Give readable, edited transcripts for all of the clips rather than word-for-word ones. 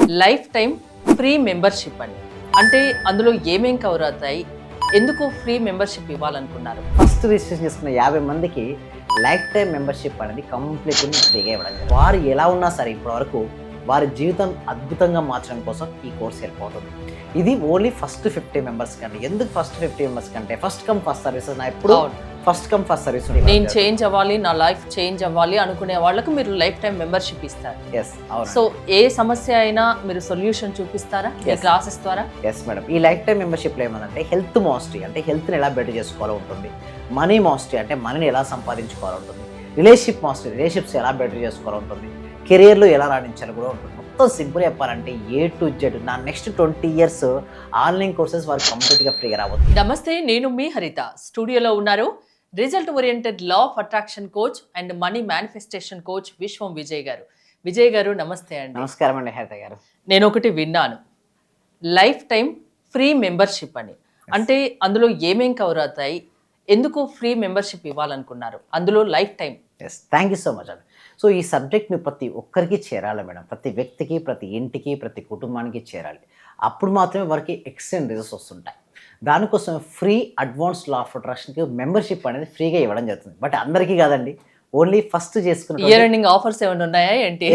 Life time free membership అండి. అంటే అందులో ఏమేం కవర్ అవుతాయి, ఎందుకు ఫ్రీ మెంబర్షిప్ ఇవ్వాలనుకున్నారు? ఫస్ట్ రిజిస్ట్రేషన్ చేసుకున్న 50 మందికి లైఫ్ టైం మెంబర్షిప్ అనేది కంప్లీట్గా ఫ్రీగా ఇవ్వడం జరిగింది. వారు ఎలా ఉన్నా సరే ఇప్పటివరకు వారి జీవితం అద్భుతంగా మార్చడం కోసం ఈ కోర్స్ వెళ్ళిపోతుంది. ఇది ఓన్లీ ఫస్ట్ 50 మెంబర్స్ కండి. ఎందుకు ఫస్ట్ 50 మెంబర్స్ కంటే ఫస్ట్ కమ్ ఫస్ట్ సర్వీసెస్ నా ఎప్పుడు ఫస్ట్ కమ్ ఫస్ట్ సర్వీస్ నేను చేంజ్ అవ్వాలి, నా లైఫ్ చేంజ్ అవ్వాలి అనుకునే వాళ్ళకు మీరు లైఫ్ టైం మెంబర్షిప్ ఇస్తారు. సో ఏ సమస్య అయినా మీరు సొల్యూషన్ చూపిస్తారా ఈ క్లాసెస్ ద్వారా? Yes madam. ఈ లైఫ్ టైం మెంబర్షిప్లో ఏమంటే హెల్త్ మాస్టరీ అంటే హెల్త్ని ఎలా బెటర్ చేసుకోవాలో ఉంటుంది, మనీ మాస్టరీ అంటే మనీని ఎలా సంపాదించుకోవాలో ఉంటుంది, రిలేషన్షిప్ మాస్టరీ రిలేషన్షిప్స్ ఎలా బెటర్ చేసుకోవాలో ఉంటుంది, కెరియర్లో ఎలా రాణించాలో కూడా ఉంటుంది. మొత్తం సింపుల్ చెప్పాలంటే A to Z నా నెక్స్ట్ 20 years ఆన్లైన్ కోర్సెస్ వారికి కంప్లీట్గా ఫ్రీగా రాబోతుంది. నమస్తే, నేను మీ హరిత. స్టూడియోలో ఉన్నారు result oriented law of attraction coach and money manifestation coach విశ్వం విజయ్ గారు. విజయ్ గారు నమస్తే అండి. నమస్కారం అండి హరిత గారు. నేను ఒకటి విన్నాను, లైఫ్ టైం ఫ్రీ మెంబర్షిప్ అని. అంటే అందులో ఏమేం కవర్ అవుతాయి, ఎందుకు ఫ్రీ మెంబర్షిప్ ఇవ్వాలనుకున్నారు అందులో lifetime? Yes, thank you so much అండి. సో ఈ సబ్జెక్ట్ని ప్రతి ఒక్కరికి చేరాలి మేడం. ప్రతి వ్యక్తికి, ప్రతి ఇంటికి, ప్రతి కుటుంబానికి చేరాలి. అప్పుడు మాత్రమే వారికి ఎక్సలెంట్ రిజల్ట్స్ వస్తుంటాయి. దానికోసం ఫ్రీ అడ్వాన్స్ లా ఆఫ్ అట్రాక్షన్కి మెంబర్షిప్ అనేది ఫ్రీగా ఇవ్వడం జరుగుతుంది. బట్ అందరికీ కాదండి, ఓన్లీ ఫస్ట్ చేసుకున్న ఇయర్ ఎండింగ్ ఆఫర్స్ ఏమైనా ఉన్నాయా ఏంటి?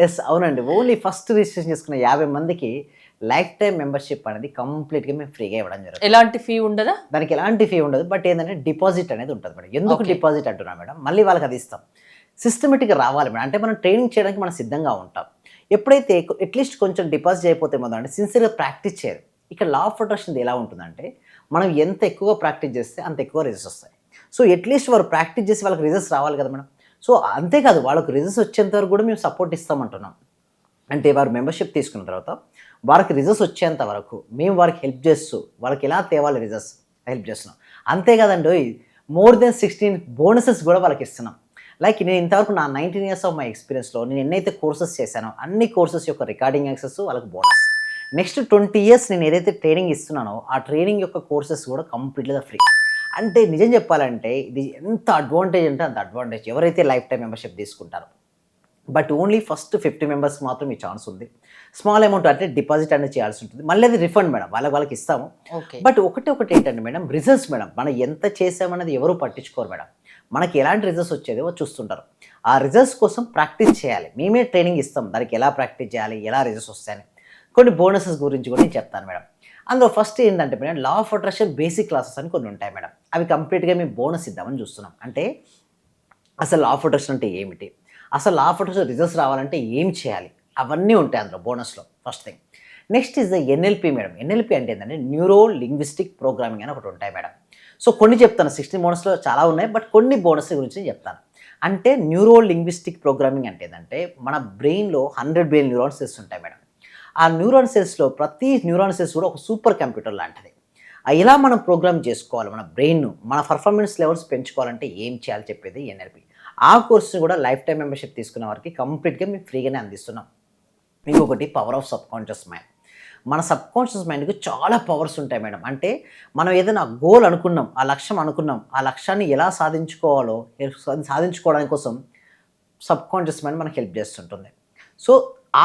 ఎస్ అవునండి. ఓన్లీ ఫస్ట్ రిజిస్ట్రేషన్ చేసుకున్న 50 మందికి లైఫ్ టైం మెంబర్షిప్ అనేది కంప్లీట్గా మేము ఫ్రీగా ఇవ్వడం జరుగుతుంది. ఎలాంటి ఫీ ఉండదా? దానికి ఎలాంటి ఫీ ఉండదు. బట్ ఏంటంటే డిపాజిట్ అనేది ఉంటుంది మేడం. ఎందుకు డిపాజిట్ అంటున్నా మేడం, మళ్ళీ వాళ్ళకి అది ఇస్తాం. సిస్టమేటిక్గా రావాలి మేడం. అంటే మనం ట్రైనింగ్ చేయడానికి మనం సిద్ధంగా ఉంటాం. ఎప్పుడైతే అట్లీస్ట్ కొంచెం డిపాజిట్ అయిపోతే మొదలు అంటే సిన్సియర్గా ప్రాక్టీస్ చేయరు. ఇక్కడ లా ఆఫ్ అట్రాక్షన్ ఎలా ఉంటుందంటే మనం ఎంత ఎక్కువగా ప్రాక్టీస్ చేస్తే అంత ఎక్కువ రిజల్ట్స్ వస్తాయి. సో అట్లీస్ట్ వారు ప్రాక్టీస్ చేసి వాళ్ళకి రిజల్ట్స్ రావాలి కదా మేడం. సో అంతేకాదు, వాళ్ళకి రిజల్ట్స్ వచ్చేంత వరకు కూడా మేము సపోర్ట్ ఇస్తామంటున్నాం. అంటే వారు మెంబర్షిప్ తీసుకున్న తర్వాత వారికి రిజల్ట్స్ వచ్చేంత వరకు మేము వారికి హెల్ప్ చేస్తూ వాళ్ళకి ఎలా తేవాలి రిజల్ట్స్ హెల్ప్ చేస్తున్నాం. అంతేకాదండి, మోర్ దెన్ 16 బోనసెస్ కూడా వాళ్ళకి ఇస్తున్నాం. లైక్ నేను ఇంతవరకు నా 19 years ఆఫ్ మై ఎక్స్పీరియన్స్లో నేను ఎన్నైతే కోర్సెస్ చేశానో అన్ని కోర్సెస్ యొక్క రికార్డింగ్ యాక్సెస్ వాళ్ళకి బోనస్. నెక్స్ట్ 20 years నేను ఏదైతే ట్రైనింగ్ ఇస్తున్నానో ఆ ట్రైనింగ్ యొక్క కోర్సెస్ కూడా కంప్లీట్గా ఫ్రీ. అంటే నిజం చెప్పాలంటే ఇది ఎంత అడ్వాంటేజ్ అంటే అంత అడ్వాంటేజ్ ఎవరైతే లైఫ్ టైం మెంబర్షిప్ తీసుకుంటారో. బట్ ఓన్లీ ఫస్ట్ 50 మెంబర్స్కి మాత్రం ఈ ఛాన్స్ ఉంది. స్మాల్ అమౌంట్ అంటే డిపాజిట్ అనేది చేయాల్సి ఉంటుంది. మళ్ళీ అది రిఫండ్ మేడం, వాళ్ళకి ఇస్తాము. బట్ ఒకటి ఏంటంటే మేడం, రిజల్ట్స్ మేడం మనం ఎంత చేసామన్నది ఎవరు పట్టించుకోరు మేడం. మనకి ఎలాంటి రిజల్ట్స్ వచ్చేదో చూస్తుంటారు. ఆ రిజల్ట్స్ కోసం ప్రాక్టీస్ చేయాలి. మేమే ట్రైనింగ్ ఇస్తాం దానికి ఎలా ప్రాక్టీస్ చేయాలి, ఎలా రిజల్ట్స్ వస్తాయని. కొన్ని బోనసెస్ గురించి కూడా నేను చెప్తాను మేడం. అందులో ఫస్ట్ ఏంటంటే madam, law of attraction basic classes అని కొన్ని ఉంటాయి మేడం. అవి కంప్లీట్గా మేము బోనస్ ఇద్దామని చూస్తున్నాం. అంటే అసలు లా ఆఫ్ అట్రాక్షన్ అంటే ఏమిటి, అసలు లా ఆఫ్ అట్రాక్షన్ రిజల్ట్స్ రావాలంటే ఏం చేయాలి, అవన్నీ ఉంటాయి అందులో బోనస్లో. First thing. Next is the NLP madam. NLP అంటే ఏంటంటే న్యూరో లింగ్విస్టిక్ ప్రోగ్రామింగ్ అని ఒకటి ఉంటాయి మేడం. సో కొన్ని చెప్తాను, 16 బోనస్లో చాలా ఉన్నాయి, బట్ కొన్ని బోనస్ గురించి చెప్తాను. అంటే న్యూరో లింగ్విస్టిక్ ప్రోగ్రామింగ్ అంటే ఏంటంటే మన బ్రెయిన్లో 100 బిలియన్ న్యూరాన్ సెల్స్ ఉంటాయి మేడం. ఆ న్యూరాన్ సెల్స్లో ప్రతి న్యూరాన్ సెల్స్ కూడా ఒక సూపర్ కంప్యూటర్ లాంటిది. ఎలా మనం ప్రోగ్రామ్ చేసుకోవాలి మన బ్రెయిన్ను, మన పర్ఫార్మెన్స్ లెవెల్స్ పెంచుకోవాలంటే ఏం చేయాలి చెప్పేది NLP. ఆ కోర్సు కూడా లైఫ్ టైం మెంబర్షిప్ తీసుకున్న వారికి కంప్లీట్గా మేము ఫ్రీగానే అందిస్తున్నాం. ఇంకొకటి power of sub conscious mind. మన సబ్ కాన్షియస్ మైండ్కి చాలా పవర్స్ ఉంటాయి మేడం. అంటే మనం ఏదైనా గోల్ అనుకున్నాం, ఆ లక్ష్యం అనుకున్నాం, ఆ లక్ష్యాన్ని ఎలా సాధించుకోవాలో సాధించుకోవడానికి కోసం సబ్ కాన్షియస్ మైండ్ మనకు హెల్ప్ చేస్తుంటుంది. సో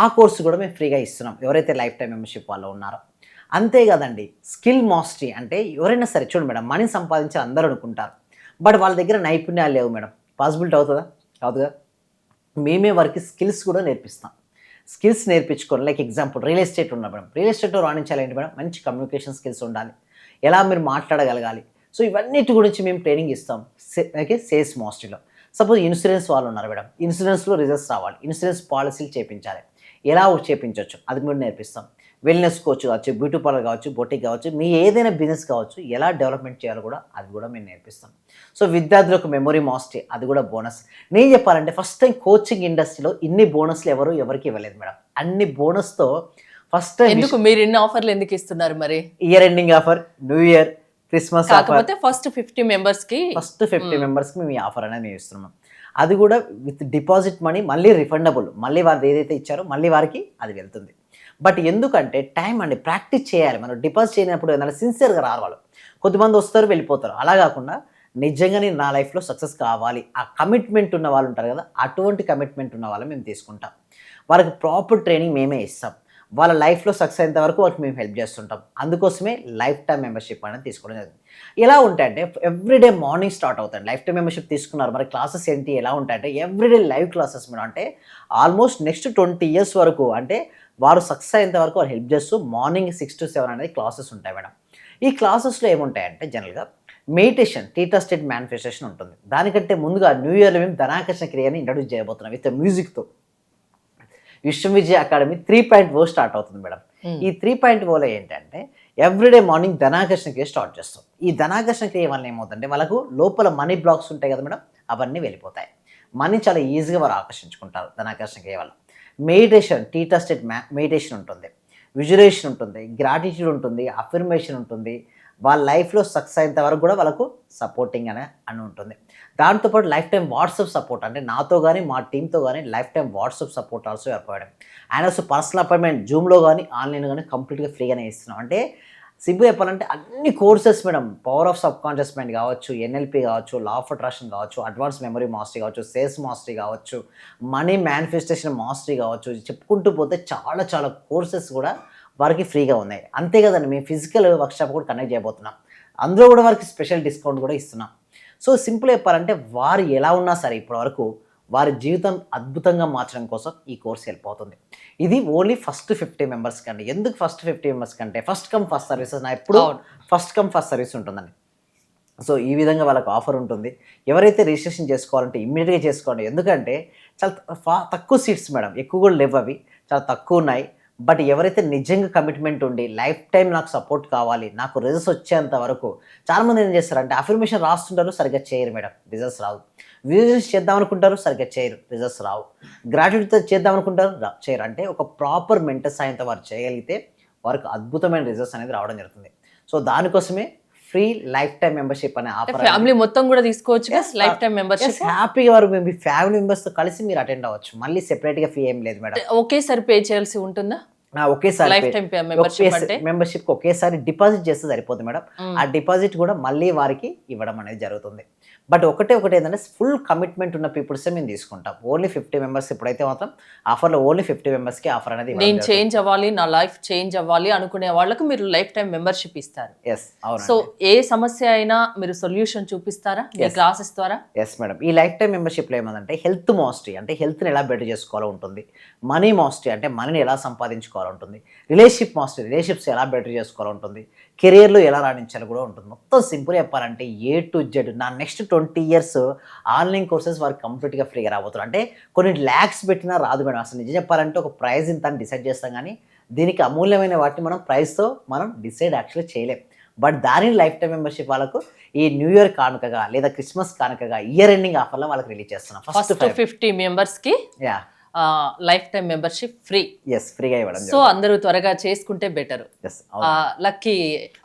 ఆ కోర్సు కూడా మేము ఫ్రీగా ఇస్తున్నాం ఎవరైతే లైఫ్ టైం మెంబర్షిప్ వాళ్ళు ఉన్నారో. అంతేకాదండి, స్కిల్ మాస్టరీ అంటే ఎవరైనా సరే చూడండి మేడం, మనీ సంపాదించాలి అందరూ అనుకుంటారు, బట్ వాళ్ళ దగ్గర నైపుణ్యాలు లేవు మేడం. పాసిబిలిటీ అవుతుందా? అవుతుందా? మేమే వారికి స్కిల్స్ కూడా నేర్పిస్తాం. స్కిల్స్ నేర్పించుకోండి. లైక్ ఎగ్జాంపుల్ రియల్ ఎస్టేట్ ఉన్నా మేడం, రియల్ ఎస్టేట్లో రాణించాలి ఏంటి మేడం, మంచి కమ్యూనికేషన్ స్కిల్స్ ఉండాలి, ఎలా మీరు మాట్లాడగలగాలి. సో ఇవన్నిటి గురించి మేము ట్రైనింగ్ ఇస్తాం. సేల్స్ మాస్టరీలో. సపోజ్ ఇన్సూరెన్స్ వాళ్ళు ఉన్నారు మేడం, ఇన్సూరెన్స్లో రిజల్ట్స్ రావాలి, ఇన్సూరెన్స్ పాలసీలు చేయించాలి, ఎలా చేయించవచ్చు అది కూడా నేర్పిస్తాం. వెల్నెస్ కోచ్ కావచ్చు, బ్యూటీ పార్లర్ కావచ్చు, బొటిక్ కావచ్చు, మీ ఏదైనా బిజినెస్ కావచ్చు, ఎలా డెవలప్మెంట్ చేయాలో కూడా అది కూడా మేము నేర్పిస్తాం. సో విద్యార్థులకు మెమొరీ మాస్టరీ అది కూడా బోనస్. నేను చెప్పాలంటే ఫస్ట్ టైం కోచింగ్ ఇండస్ట్రీలో ఇన్ని బోనస్లు ఎవరికి ఇవ్వలేదు మేడం. అన్ని బోనస్తో ఫస్ట్ టైం. ఎందుకు మీరు ఇన్ని ఆఫర్లు ఎందుకు ఇస్తున్నారు మరి? Year ending offer, new year, Christmas కాకపోతే ఫస్ట్ 50 మెంబర్స్కి మేము ఈ ఆఫర్ అనేది మేము ఇస్తున్నాం. అది కూడా విత్ డిపాజిట్ మనీ, మళ్ళీ రిఫండబుల్. మళ్ళీ వారు ఏదైతే ఇచ్చారో మళ్ళీ వారికి అది వెళ్తుంది. బట్ ఎందుకంటే టైం అండి, ప్రాక్టీస్ చేయాలి. మనం డిపాజిట్ చేయనప్పుడు ఏదైనా సిన్సియర్గా రావాలి వాళ్ళు. కొద్దిమంది వస్తారు వెళ్ళిపోతారు. అలా కాకుండా నిజంగా నేను నా లైఫ్లో సక్సెస్ కావాలి, ఆ కమిట్మెంట్ ఉన్న వాళ్ళు ఉంటారు కదా, అటువంటి కమిట్మెంట్ ఉన్న వాళ్ళు మేము తీసుకుంటాం. వారికి ప్రాపర్ ట్రైనింగ్ మేమే ఇస్తాం. వాళ్ళ లైఫ్లో సక్సెస్ అయ్యేంత వరకు వాళ్ళకి మేము హెల్ప్ చేస్తుంటాం. అందుకోసమే లైఫ్ టైం మెంబర్షిప్ అనేది తీసుకోవడం జరిగింది. ఎలా ఉంటాయంటే ఎవ్రీడే మార్నింగ్ స్టార్ట్ అవుతాయి. లైఫ్ టైం మెంబర్షిప్ తీసుకున్నారు, మరి క్లాసెస్ ఏంటి ఎలా ఉంటాయంటే ఎవ్రీడే లైవ్ క్లాసెస్ మేడం. అంటే ఆల్మోస్ట్ నెక్స్ట్ 20 ఇయర్స్ వరకు, అంటే వారు సక్సెస్ అయ్యేంత వరకు వాళ్ళు హెల్ప్ చేస్తూ మార్నింగ్ 6 to 7 అనేది క్లాసెస్ ఉంటాయి మేడం. ఈ క్లాసెస్లో ఏముంటాయంటే జనరల్గా మెడిటేషన్, టీటా స్టేట్ మేనిఫెస్టేషన్ ఉంటుంది. దానికంటే ముందుగా న్యూ ఇయర్లో మేము ధనాకర్షణ క్రియని ఇంట్రడ్యూస్ చేయబోతున్నాం with మ్యూజిక్తో. Vishwam Vijay academy 3.0 start అవుతుంది మేడం. ఈ 3.0లో ఏంటంటే ఎవ్రీడే మార్నింగ్ ధనాకర్షణ క్రియ స్టార్ట్ చేస్తాం. ఈ ధనాకర్షణ క్రియ వల్ల ఏమవుతుందంటే వాళ్ళకు లోపల మనీ బ్లాక్స్ ఉంటాయి కదా మేడం, అవన్నీ వెళ్ళిపోతాయి. మనీ చాలా ఈజీగా వారు ఆకర్షించుకుంటారు ధనాకర్షణ క్రియ వల్ల. మెడిటేషన్, టీటా స్టేట్ మెడిటేషన్ ఉంటుంది, విజువలైజేషన్ ఉంటుంది, గ్రాటిట్యూడ్ ఉంటుంది, అఫర్మేషన్ ఉంటుంది. వాళ్ళ లైఫ్లో సక్సెస్ అయ్యేంత వరకు కూడా వాళ్ళకు సపోర్టింగ్ అని ఉంటుంది. దాంతోపాటు లైఫ్ టైం వాట్సాప్ సపోర్ట్, అంటే నాతో కానీ మా టీంతో కానీ life time WhatsApp support also ఏర్పడడం. అండ్ ఆల్సో పర్సనల్ అపాయింట్మెంట్ జూమ్లో కానీ ఆన్లైన్లో కానీ కంప్లీట్గా ఫ్రీగానే ఇస్తున్నాం. అంటే సింపుల్ చెప్పాలంటే అన్ని courses madam, power of sub conscious mind కావచ్చు, ఎన్ఎల్పి కావచ్చు, లా ఆఫ్ అట్రాక్షన్ కావచ్చు, అడ్వాన్స్ మెమరీ మాస్టరీ కావచ్చు, సేల్స్ మాస్టరీ కావచ్చు, మనీ మేనిఫెస్టేషన్ మాస్టరీ కావచ్చు, చెప్పుకుంటూ పోతే చాలా చాలా కోర్సెస్ కూడా వారికి ఫ్రీగా ఉన్నాయి. అంతే కదండి, మేము ఫిజికల్ వర్క్షాప్ కూడా కండక్ట్ చేయబోతున్నాం. అందులో కూడా వారికి స్పెషల్ డిస్కౌంట్ కూడా ఇస్తున్నాం. సో సింపుల్ చెప్పాలంటే వారు ఎలా ఉన్నా సరే ఇప్పటివరకు వారి జీవితం అద్భుతంగా మార్చడం కోసం ఈ కోర్స్ హెల్ప్ అవుతుంది. ఇది ఓన్లీ ఫస్ట్ 50 మెంబర్స్కి అండి. ఎందుకు ఫస్ట్ 50 మెంబర్స్కి అంటే ఫస్ట్ కమ్ ఫస్ట్ సర్వీసెస్, నా ఎప్పుడు ఫస్ట్ కమ్ ఫస్ట్ సర్వీస్ ఉంటుందండి. సో ఈ విధంగా వాళ్ళకి ఆఫర్ ఉంటుంది. ఎవరైతే రిజిస్ట్రేషన్ చేసుకోవాలంటే ఇమ్మీడియట్గా చేసుకోండి. ఎందుకంటే చాలా తక్కువ సీట్స్ మేడం, ఎక్కువ కూడా లేవు, అవి చాలా తక్కువ ఉన్నాయి. బట్ ఎవరైతే నిజంగా కమిట్మెంట్ ఉండి లైఫ్ టైం నాకు సపోర్ట్ కావాలి, నాకు రిజల్ట్స్ వచ్చేంత వరకు, చాలామంది ఏం చేస్తారంటే అఫర్మేషన్ రాస్తుంటారు, సరిగ్గా చేయరు మేడం, రిజల్ట్స్ రావు. విజువలైజేషన్ చేద్దాం అనుకుంటారు, సరిగ్గా చేయరు, రిజల్ట్స్ రావు. గ్రాట్యుటీతో చేద్దాం అనుకుంటారు, చేయరు. అంటే ఒక ప్రాపర్ మెంటర్ సాయంతో వారు చేయగలిగితే వారికి అద్భుతమైన రిజల్ట్స్ అనేది రావడం జరుగుతుంది. సో దానికోసమే ఫ్రీ లైఫ్ టైం మెంబర్షిప్ అనే ఆఫర్. ఫ్యామిలీ మొత్తం కూడా తీసుకోవచ్చు లైఫ్ టైం మెంబర్షిప్. హ్యాపీగా వారు మీ ఫ్యామిలీ మెంబర్స్తో కలిసి మీరు అటెండ్ అవ్వచ్చు. మళ్ళీ సెపరేట్గా ఫీ ఏం లేదు మేడం. ఒకేసారి పే చేయాల్సి ఉంటుందా? ఒకేసారి లైఫ్ టైం మెంబర్షిప్ ఒకేసారి డిపాజిట్ చేస్తే సరిపోతుంది మేడం. ఆ డిపాజిట్ కూడా మళ్ళీ వారికి ఇవ్వడం అనేది జరుగుతుంది. బట్ ఒకటి ఏంటంటే ఫుల్ కమిట్మెంట్ ఉన్న పీపుల్సే మేము తీసుకుంటాం. ఓన్లీ 50 మెంబర్స్ ఇప్పుడైతే మాత్రం ఆఫర్లో ఓన్లీ 50 మెంబర్స్కి ఆఫర్ అనేది. నేను చేంజ్ అవ్వాలి, నా లైఫ్ చేంజ్ అవ్వాలి అనుకునే వాళ్ళకు మీరు లైఫ్ టైం మెంబర్షిప్ ఇస్తారు. ఎస్, అవును. సో ఏ సమస్య అయినా మీరు సొల్యూషన్ చూపిస్తారా మీ క్లాసెస్ ద్వారా? Yes madam. ఈ లైఫ్ టైం మెంబర్షిప్లో ఏమంటే హెల్త్ మాస్టరీ, అంటే హెల్త్ని ఎలా బెటర్ చేసుకోవాలో ఉంటుంది. మనీ మాస్టరీ, అంటే మనీని ఎలా సంపాదించుకోవాలో ఉంటుంది. రిలేషన్షిప్ మాస్టరీ, రిలేషన్షిప్స్ ఎలా బెటర్ చేసుకోవాలో ఉంటుంది. కెరియర్లో ఎలా రాణించాలో కూడా ఉంటుంది. మొత్తం సింపుల్ చెప్పాలంటే A to Z నా నెక్స్ట్ 20 ఇయర్స్ ఆన్లైన్ కోర్సెస్ వారికి కంప్లీట్గా ఫ్రీగా రాబోతున్నారు. అంటే కొన్ని ల్యాక్స్ పెట్టినా రాదు మేడం. అసలు నిజం చెప్పాలంటే ఒక ప్రైజ్ ఇంత అని డిసైడ్ చేస్తాం, కానీ దీనికి అమూల్యమైన వాటిని మనం ప్రైస్తో మనం డిసైడ్ యాక్చువల్లీ చేయలేం. బట్ దానిని లైఫ్ టైం మెంబర్షిప్ వాళ్ళకు ఈ న్యూ ఇయర్ కానుకగా లేదా క్రిస్మస్ కానుకగా ఇయర్ ఎండింగ్ ఆఫర్లో వాళ్ళకి రిలీజ్ చేస్తున్నాం. ఫస్ట్ 50 మెంబర్స్కి lifetime membership free. Yes, ఫ్రీగా ఇవ్వడం. సో అందరూ త్వరగా చేసుకుంటే బెటర్. లక్కీ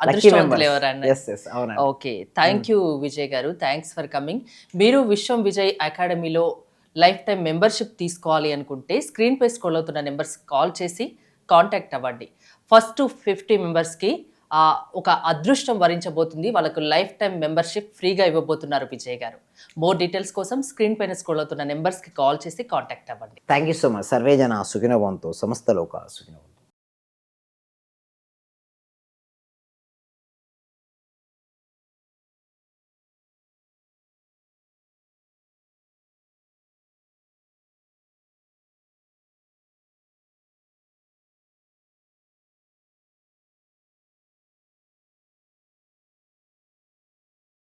అదృష్టవంతులు ఎవరన్నా. ఓకే, థ్యాంక్ యూ విజయ్ గారు, థ్యాంక్స్ ఫర్ కమింగ్. మీరు విశ్వం విజయ్ అకాడమీలో లైఫ్ టైం మెంబర్షిప్ తీసుకోవాలి అనుకుంటే స్క్రీన్ పై స్క్రోల్ అవుతున్న నెంబర్స్ కాల్ చేసి కాంటాక్ట్ అవ్వండి. ఫస్ట్ 50 మెంబర్స్కి ఒక అదృష్టం వరించబోతుంది. వాళ్ళకు లైఫ్ టైం మెంబర్షిప్ ఫ్రీగా ఇవ్వబోతున్నారు విజయ్ గారు. మోర్ డీటెయిల్స్ కోసం స్క్రీన్ పైన స్క్రోల్ అవుతున్న నెంబర్స్కి కాల్ చేసి కాంటాక్ట్ అవ్వండి. Thank you so much. Survey జన సుఖినో భవంతు, సమస్త లోకా సుఖినో భవంతు.